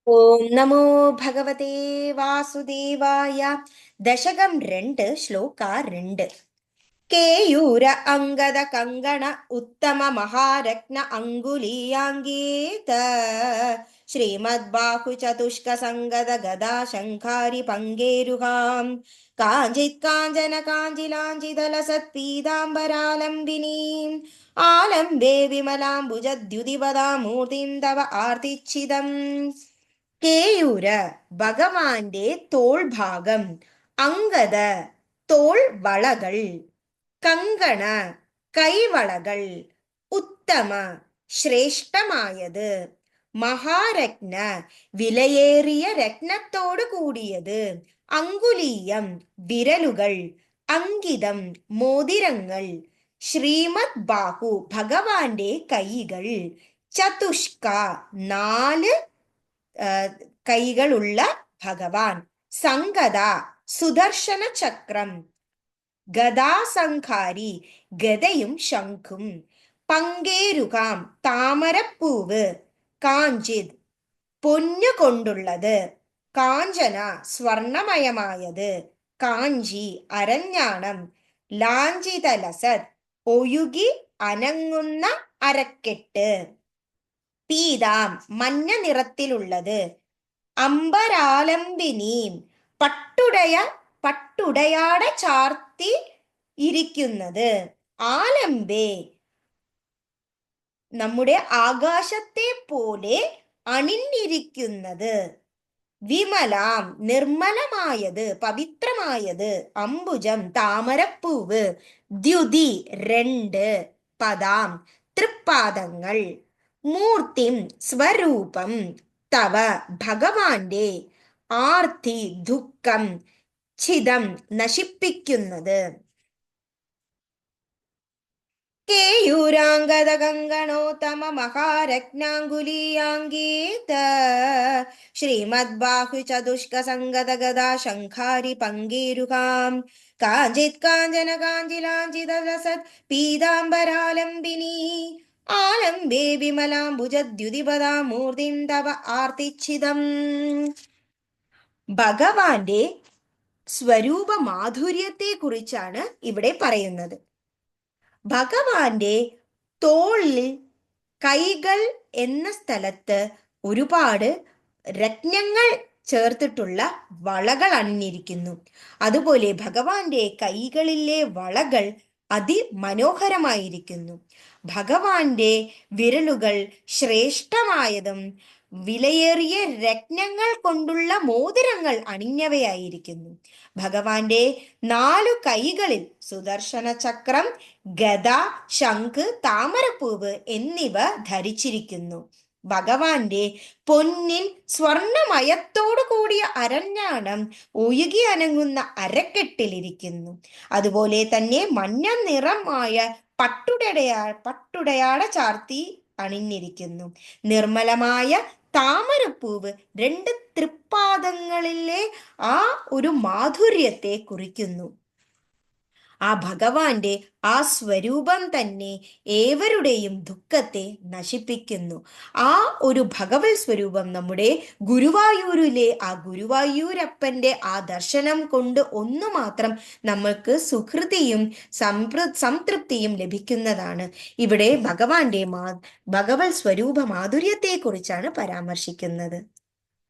ഓം നമോ ഭഗവതേ വാസുദേവായ. ദശകം 2, ശ്ലോക 2. കേയൂര അംഗദ കങ്കണ ഉത്തമ മഹാരത്ന അങ്കുലീയാംഗീത ശ്രീമദ് ബാഹു ചതുഷ്ക സംഗത ഗദാ ശംഖാരി പങ്കേരുഹാം കാഞ്ചിത് കാഞ്ചന കാഞ്ചിലാഞ്ചിതല സത്പീതാംബരാലംബിനീം ആലംബേ വിമലാംബുജദ്യുതിപദാമൂർത്തിം തവ ആർത്തിച്ഛിതം. കേയൂര ഭഗവാന്റെ തോൾഭാഗം, അംഗദ തോൾ വളകൾ, കങ്കണ കൈവളകൾ, ഉത്തമ ശ്രേഷ്ഠമായത്, മഹാരത്ന വിലയേറിയ രത്നത്തോട് കൂടിയത്, അങ്കുലീയം വിരലുകൾ, അങ്കിതം മോതിരങ്ങൾ, ശ്രീമദ് ബാഹു ഭഗവാന്റെ കൈകൾ, ചതുഷ്ക 4 കൈകളുള്ള ഭഗവാൻ, സംഗത സുദർശന ചക്രം, ഗദാസംഖാരി ഗദയും ശംഖും, പങ്കേരുകാം താമരപ്പൂവ്, കാഞ്ചിത് പൊന്നു കൊണ്ടുള്ളത്, കാഞ്ചന സ്വർണമയമായത്, കാഞ്ചി അരഞ്ഞാണം, ലാഞ്ചിതലസത് ഒഴുകി അനങ്ങുന്ന അരക്കെട്ട്, പീതാം മഞ്ഞ നിറത്തിലുള്ളത്, അമ്പരാലംബിനീം പട്ടുടയാട ചാർത്തി ഇരിക്കുന്നത്, ആലംബേ നമ്മുടെ ആകാശത്തെ പോലെ അണിഞ്ഞിരിക്കുന്നത്, വിമലാം നിർമ്മലമായത് പവിത്രമായത്, അംബുജം താമരപ്പൂവ്, ദ്യുതി 2 പദാം തൃപ്പാദങ്ങൾ, മൂർത്തിം സ്വരൂപം തവ ഭഗവാന്റെ, ആർത്തി ദുഃഖം ഛിദം നശിപ്പിക്കുന്നത്. കേയൂരാംഗദ കങ്കണോത്തമ മഹാരത്നാങ്കുലീയാംഗീത ശ്രീമദ് ബാഹു ചതുഷ്ക സംഗത ഗദാ ശംഖാരി പങ്കേരുകാം കാഞ്ചിത് കാഞ്ചന കാഞ്ചിലാഞ്ചിതലസത് പീതാംബരാലംബിനി ആലംബേ വിമലാംബുജദ്യുതിപദാമൂർത്തിം തവ ആർത്തിച്ഛിതം. ഭഗവാന്റെ സ്വരൂപ മാധുര്യത്തെ കുറിച്ചാണ് ഇവിടെ പറയുന്നത്. ഭഗവാന്റെ തോളിൽ കൈകൾ എന്ന സ്ഥലത്ത് ഒരുപാട് രത്നങ്ങൾ ചേർത്തിട്ടുള്ള വളകൾ അണിഞ്ഞിരിക്കുന്നു. അതുപോലെ ഭഗവാന്റെ കൈകളിലെ വളകൾ അതിമനോഹരമായിരിക്കുന്നു. ഭഗവാന്റെ വിരലുകൾ ശ്രേഷ്ഠമായതും വിലയേറിയ രത്നങ്ങൾ കൊണ്ടുള്ള മോതിരങ്ങൾ അണിഞ്ഞവയായിരിക്കുന്നു. ഭഗവാന്റെ 4 കൈകളിൽ സുദർശന ചക്രം, ഗദ, ശംഖ്, താമരപ്പൂവ് എന്നിവ ധരിച്ചിരിക്കുന്നു. ഭഗവാന്റെ പൊന്നിൻ സ്വർണമയത്തോടു കൂടിയ അരഞ്ഞാണം ഒഴുകി അനങ്ങുന്ന അരക്കെട്ടിലിരിക്കുന്നു. അതുപോലെ തന്നെ മഞ്ഞ നിറമായ പട്ടുടയാട ചാർത്തി അണിഞ്ഞിരിക്കുന്നു. നിർമ്മലമായ താമരപ്പൂവ് 2 തൃപ്പാദങ്ങളിലെ ആ ഒരു മാധുര്യത്തെ കുറിക്കുന്നു. ആ ഭഗവാന്റെ ആ സ്വരൂപം തന്നെ ഏവരുടെയും ദുഃഖത്തെ നശിപ്പിക്കുന്നു. ആ ഒരു ഭഗവത് സ്വരൂപം നമ്മുടെ ഗുരുവായൂരിലെ ആ ഗുരുവായൂരപ്പന്റെ ആ ദർശനം കൊണ്ട് ഒന്നു മാത്രം നമ്മൾക്ക് സുഹൃതിയും സംതൃപ്തിയും ലഭിക്കുന്നതാണ്. ഇവിടെ ഭഗവാന്റെ ഭഗവത് സ്വരൂപ മാധുര്യത്തെ കുറിച്ചാണ് പരാമർശിക്കുന്നത്.